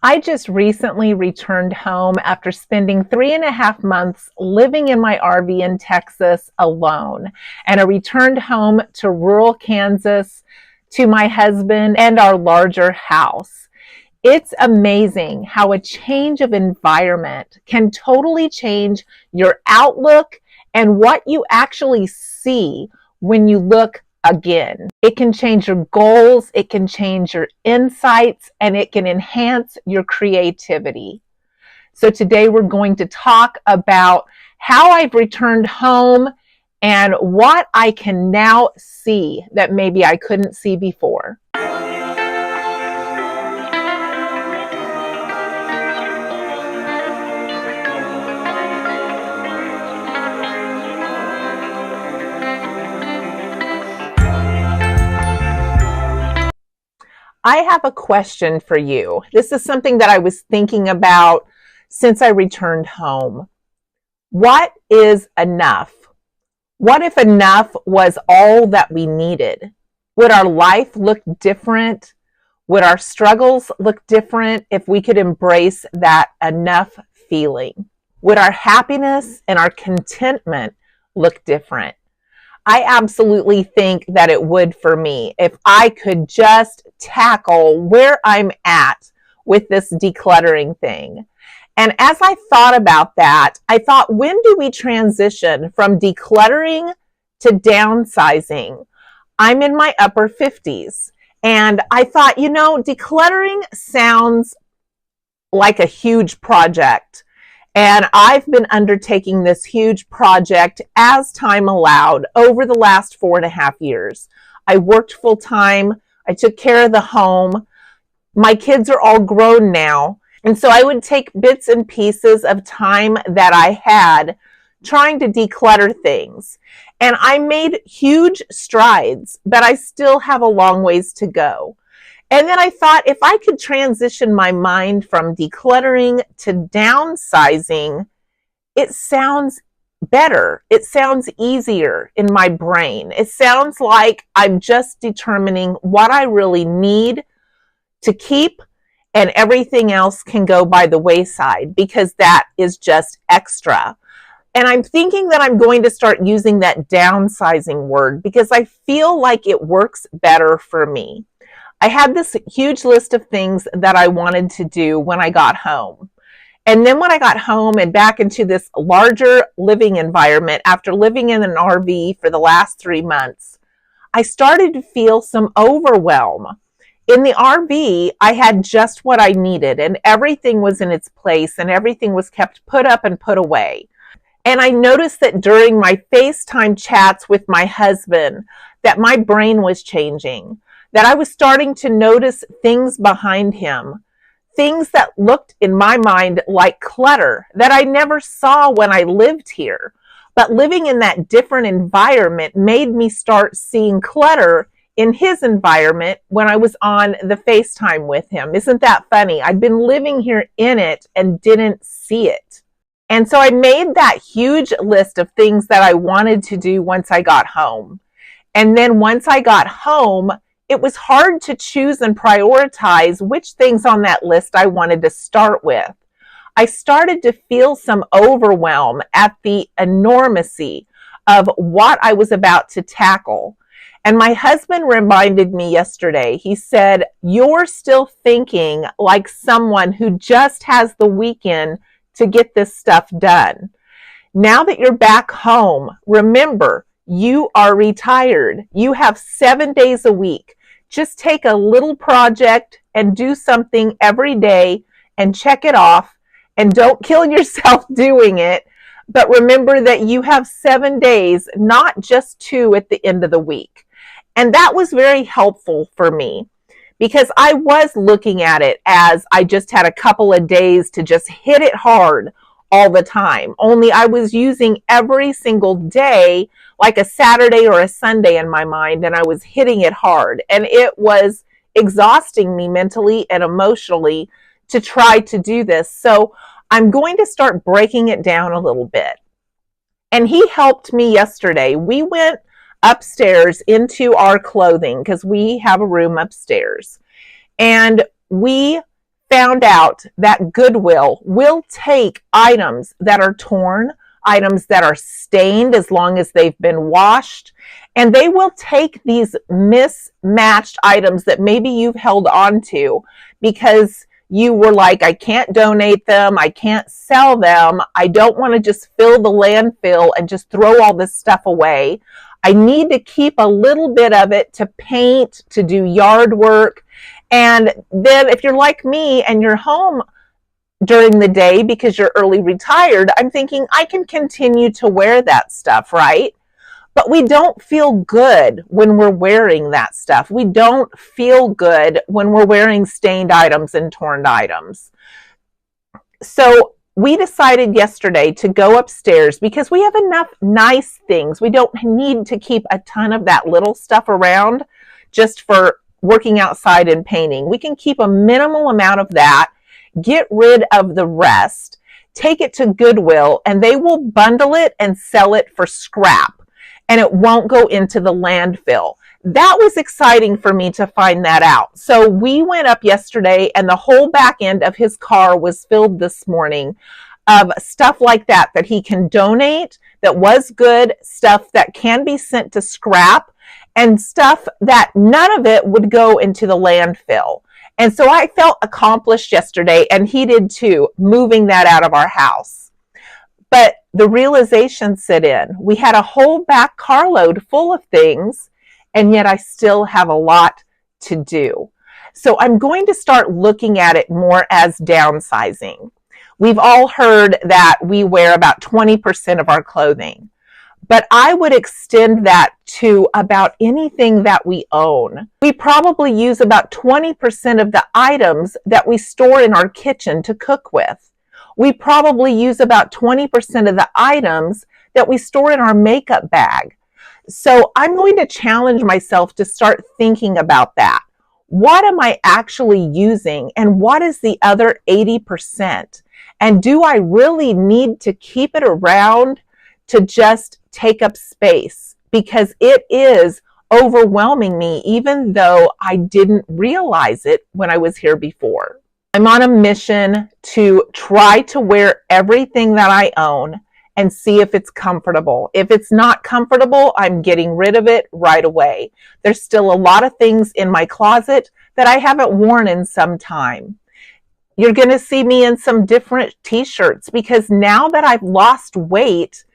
I just recently returned home after spending 3.5 months living in my RV in Texas alone. And I returned home to rural Kansas to my husband and our larger house. It's amazing how a change of environment can totally change your outlook and what you actually see when you look again. It can change your goals, it can change your insights, and it can enhance your creativity. So today we're going to talk about how I've returned home and what I can now see that maybe I couldn't see before. I have a question for you. This is something that I was thinking about since I returned home. What is enough? What if enough was all that we needed? Would our life look different? Would our struggles look different if we could embrace that enough feeling? Would our happiness and our contentment look different? I absolutely think that it would for me if I could just tackle where I'm at with this decluttering thing. And as I thought about that, I thought, when do we transition from decluttering to downsizing? I'm in my upper 50s. And I thought, decluttering sounds like a huge project. And I've been undertaking this huge project as time allowed over the last 4.5 years. I worked full time. I took care of the home. My kids are all grown now. And so I would take bits and pieces of time that I had trying to declutter things. And I made huge strides, but I still have a long ways to go. And then I thought, if I could transition my mind from decluttering to downsizing, it sounds better. It sounds easier in my brain. It sounds like I'm just determining what I really need to keep, and everything else can go by the wayside because that is just extra. And I'm thinking that I'm going to start using that downsizing word because I feel like it works better for me. I had this huge list of things that I wanted to do when I got home. And then when I got home and back into this larger living environment after living in an RV for the last 3 months, I started to feel some overwhelm. In the RV, I had just what I needed and everything was in its place and everything was kept put up and put away. And I noticed that during my FaceTime chats with my husband, that my brain was changing, that I was starting to notice things behind him, things that looked in my mind like clutter that I never saw when I lived here. But living in that different environment made me start seeing clutter in his environment when I was on the FaceTime with him. Isn't that funny? I'd been living here in it and didn't see it. And so I made that huge list of things that I wanted to do once I got home. And then once I got home, it was hard to choose and prioritize which things on that list I wanted to start with. I started to feel some overwhelm at the enormity of what I was about to tackle. And my husband reminded me yesterday, he said, "You're still thinking like someone who just has the weekend to get this stuff done. Now that you're back home, remember, you are retired. You have 7 days a week. Just take a little project and do something every day and check it off, and don't kill yourself doing it. But remember that you have 7 days, not just 2 at the end of the week." And that was very helpful for me because I was looking at it as I just had a couple of days to just hit it hard all the time. Only I was using every single day like a Saturday or a Sunday in my mind, and I was hitting it hard. And it was exhausting me mentally and emotionally to try to do this. So I'm going to start breaking it down a little bit. And he helped me yesterday. We went upstairs into our clothing because we have a room upstairs. And we found out that Goodwill will take items that are torn, items that are stained as long as they've been washed, and they will take these mismatched items that maybe you've held on to because you were like, I can't donate them, I can't sell them, I don't want to just fill the landfill and just throw all this stuff away. I need to keep a little bit of it to paint, to do yard work. And then if you're like me and you're home during the day because you're early retired, I'm thinking I can continue to wear that stuff, right? But we don't feel good when we're wearing that stuff. We don't feel good when we're wearing stained items and torn items. So we decided yesterday to go upstairs because we have enough nice things. We don't need to keep a ton of that little stuff around just for working outside and painting. We can keep a minimal amount of that, get rid of the rest, take it to Goodwill, and they will bundle it and sell it for scrap. And it won't go into the landfill. That was exciting for me to find that out. So we went up yesterday and the whole back end of his car was filled this morning of stuff like that he can donate, that was good, stuff that can be sent to scrap, and stuff that none of it would go into the landfill. And so I felt accomplished yesterday, and he did too, moving that out of our house. But the realization set in. We had a whole back carload full of things, and yet I still have a lot to do. So I'm going to start looking at it more as downsizing. We've all heard that we wear about 20% of our clothing, but I would extend that to about anything that we own. We probably use about 20% of the items that we store in our kitchen to cook with. We probably use about 20% of the items that we store in our makeup bag. So I'm going to challenge myself to start thinking about that. What am I actually using, and what is the other 80%? And do I really need to keep it around to just take up space? Because it is overwhelming me, even though I didn't realize it when I was here before. I'm on a mission to try to wear everything that I own and see if it's comfortable. If it's not comfortable, I'm getting rid of it right away. There's still a lot of things in my closet that I haven't worn in some time. You're going to see me in some different t-shirts because now that I've lost weight,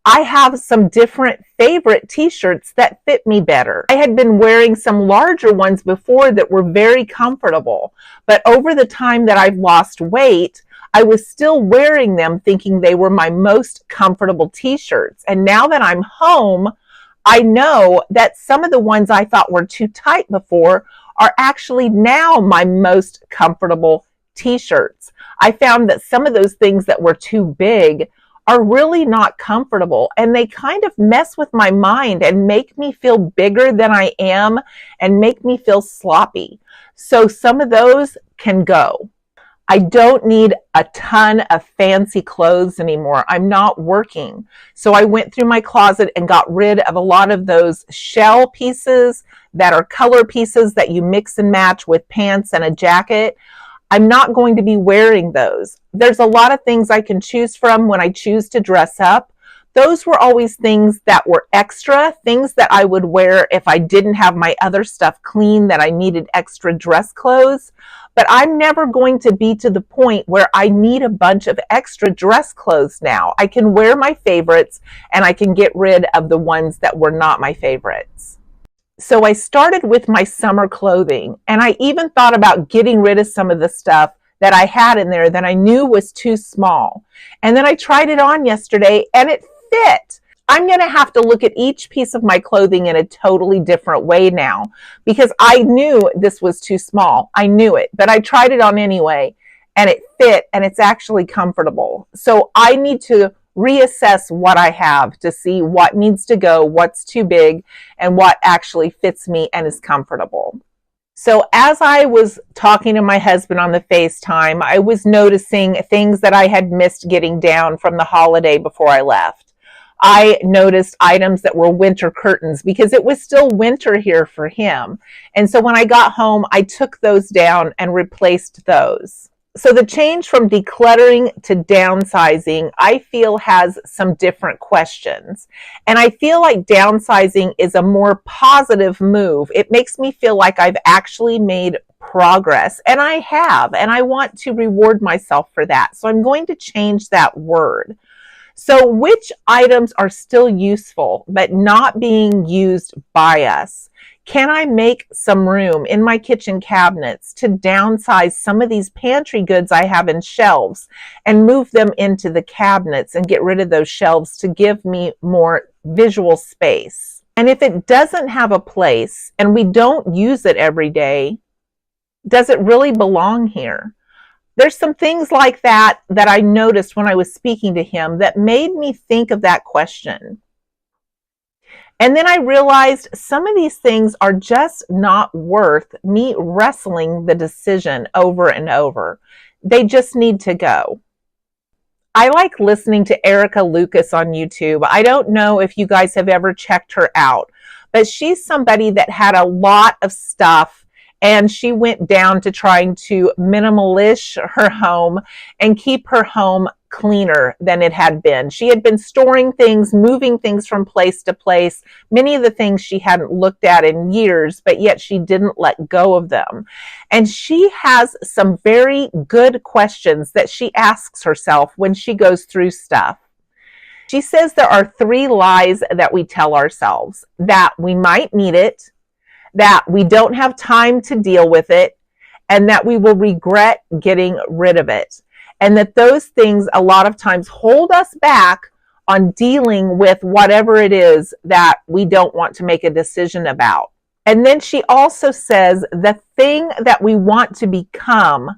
I have some different favorite t-shirts that fit me better. I had been wearing some larger ones before that were very comfortable, but over the time that I've lost weight, I was still wearing them thinking they were my most comfortable t-shirts. And now that I'm home, I know that some of the ones I thought were too tight before are actually now my most comfortable t-shirts. I found that some of those things that were too big are really not comfortable, and they kind of mess with my mind and make me feel bigger than I am and make me feel sloppy. So some of those can go. I don't need a ton of fancy clothes anymore. I'm not working. So I went through my closet and got rid of a lot of those shell pieces that are color pieces that you mix and match with pants and a jacket. I'm not going to be wearing those. There's a lot of things I can choose from when I choose to dress up. Those were always things that were extra, things that I would wear if I didn't have my other stuff clean, that I needed extra dress clothes. But I'm never going to be to the point where I need a bunch of extra dress clothes now. I can wear my favorites and I can get rid of the ones that were not my favorites. So I started with my summer clothing, and I even thought about getting rid of some of the stuff that I had in there that I knew was too small. And then I tried it on yesterday and it fit. I'm going to have to look at each piece of my clothing in a totally different way now because I knew this was too small. I knew it, but I tried it on anyway and it fit and it's actually comfortable. So I need to reassess what I have to see what needs to go, what's too big, and what actually fits me and is comfortable. So as I was talking to my husband on the FaceTime, I was noticing things that I had missed getting down from the holiday before I left. I noticed items that were winter curtains because it was still winter here for him. And so when I got home, I took those down and replaced those. So the change from decluttering to downsizing, I feel has some different questions. And I feel like downsizing is a more positive move. It makes me feel like I've actually made progress, and I have, and I want to reward myself for that. So I'm going to change that word. So which items are still useful but not being used by us? Can I make some room in my kitchen cabinets to downsize some of these pantry goods I have in shelves and move them into the cabinets and get rid of those shelves to give me more visual space? And if it doesn't have a place and we don't use it every day, does it really belong here? There's some things like that that I noticed when I was speaking to him that made me think of that question. And then I realized some of these things are just not worth me wrestling the decision over and over. They just need to go. I like listening to Erica Lucas on YouTube. I don't know if you guys have ever checked her out, but she's somebody that had a lot of stuff, and she went down to trying to minimalish her home and keep her home cleaner than it had been. She had been storing things, moving things from place to place, many of the things she hadn't looked at in years, but yet she didn't let go of them. And she has some very good questions that she asks herself when she goes through stuff. She says there are 3 lies that we tell ourselves: that we might need it, that we don't have time to deal with it, and that we will regret getting rid of it. And that those things a lot of times hold us back on dealing with whatever it is that we don't want to make a decision about. And then she also says the thing that we want to become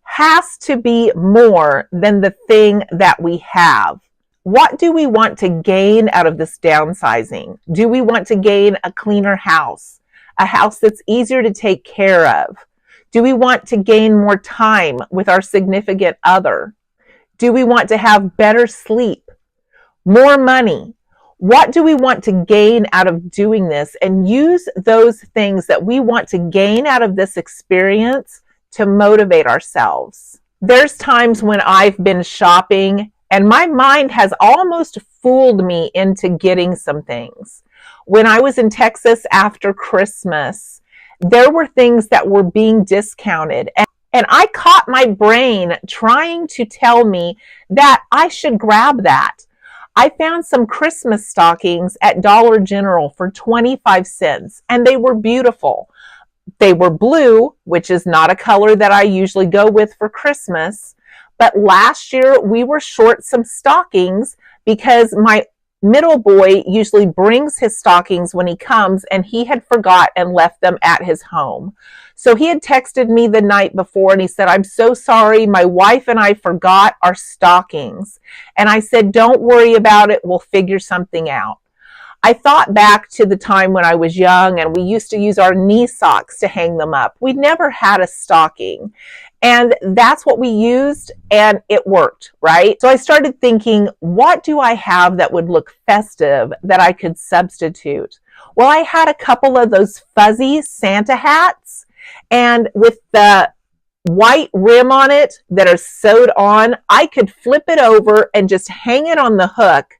has to be more than the thing that we have. What do we want to gain out of this downsizing? Do we want to gain a cleaner house? A house that's easier to take care of? Do we want to gain more time with our significant other? Do we want to have better sleep? More money? What do we want to gain out of doing this, and use those things that we want to gain out of this experience to motivate ourselves? There's times when I've been shopping and my mind has almost fooled me into getting some things. When I was in Texas after Christmas, there were things that were being discounted. And I caught my brain trying to tell me that I should grab that. I found some Christmas stockings at Dollar General for 25 cents, and they were beautiful. They were blue, which is not a color that I usually go with for Christmas. But last year we were short some stockings because my middle boy usually brings his stockings when he comes, and he had forgot and left them at his home. So he had texted me the night before and he said, "I'm so sorry, my wife and I forgot our stockings." And I said, "Don't worry about it, we'll figure something out." I thought back to the time when I was young and we used to use our knee socks to hang them up. We never had a stocking. And that's what we used, and it worked, right? So I started thinking, what do I have that would look festive that I could substitute? Well, I had a couple of those fuzzy Santa hats, and with the white rim on it that are sewed on, I could flip it over and just hang it on the hook,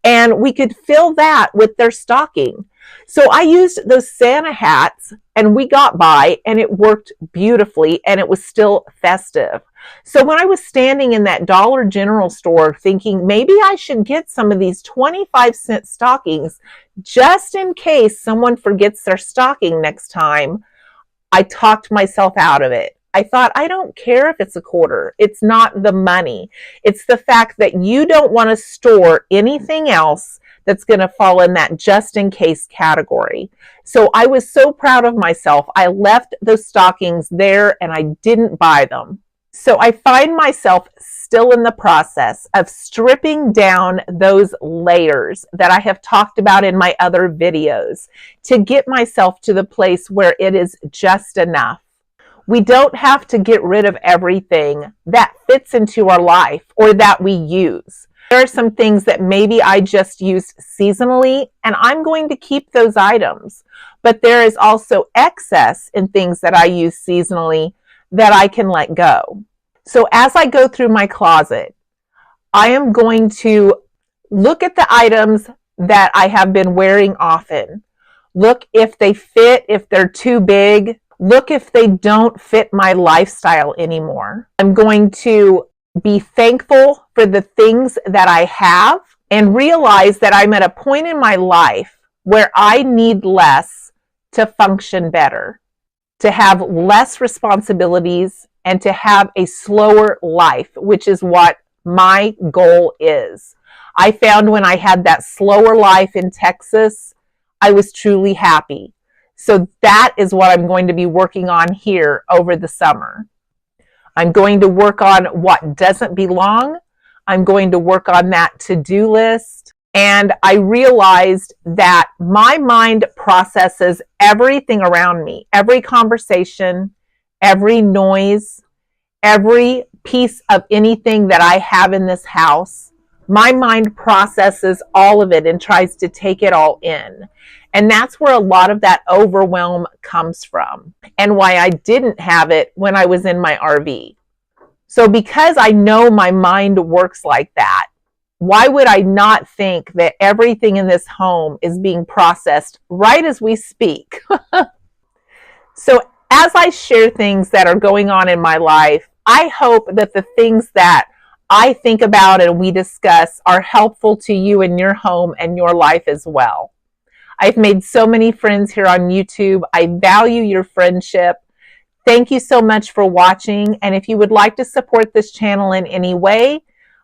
and we could fill that with their stocking. So I used those Santa hats and we got by, and it worked beautifully, and it was still festive. So when I was standing in that Dollar General store thinking maybe I should get some of these 25-cent stockings just in case someone forgets their stocking next time, I talked myself out of it. I thought, I don't care if it's a quarter. It's not the money. It's the fact that you don't want to store anything else that's going to fall in that just in case category. So I was so proud of myself. I left those stockings there and I didn't buy them. So I find myself still in the process of stripping down those layers that I have talked about in my other videos to get myself to the place where it is just enough. We don't have to get rid of everything that fits into our life or that we use. There are some things that maybe I just used seasonally, and I'm going to keep those items. But there is also excess in things that I use seasonally that I can let go. So as I go through my closet, I am going to look at the items that I have been wearing often. Look if they fit, if they're too big. Look if they don't fit my lifestyle anymore. I'm going to be thankful for the things that I have and realize that I'm at a point in my life where I need less to function better, to have less responsibilities, and to have a slower life, which is what my goal is. I found when I had that slower life in Texas, I was truly happy. So that is what I'm going to be working on here over the summer. I'm going to work on what doesn't belong. I'm going to work on that to-do list. And I realized that my mind processes everything around me, every conversation, every noise, every piece of anything that I have in this house. My mind processes all of it and tries to take it all in. And that's where a lot of that overwhelm comes from, and why I didn't have it when I was in my RV. So because I know my mind works like that, why would I not think that everything in this home is being processed right as we speak? So as I share things that are going on in my life, I hope that the things that I think about and we discuss are helpful to you in your home and your life as well. I've made so many friends here on YouTube. I value your friendship. Thank you so much for watching. And if you would like to support this channel in any way,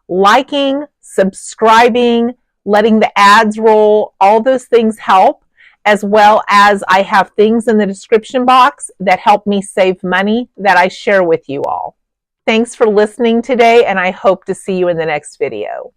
liking, subscribing, letting the ads roll, all those things help, as well as I have things in the description box that help me save money that I share with you all. Thanks for listening today, and I hope to see you in the next video.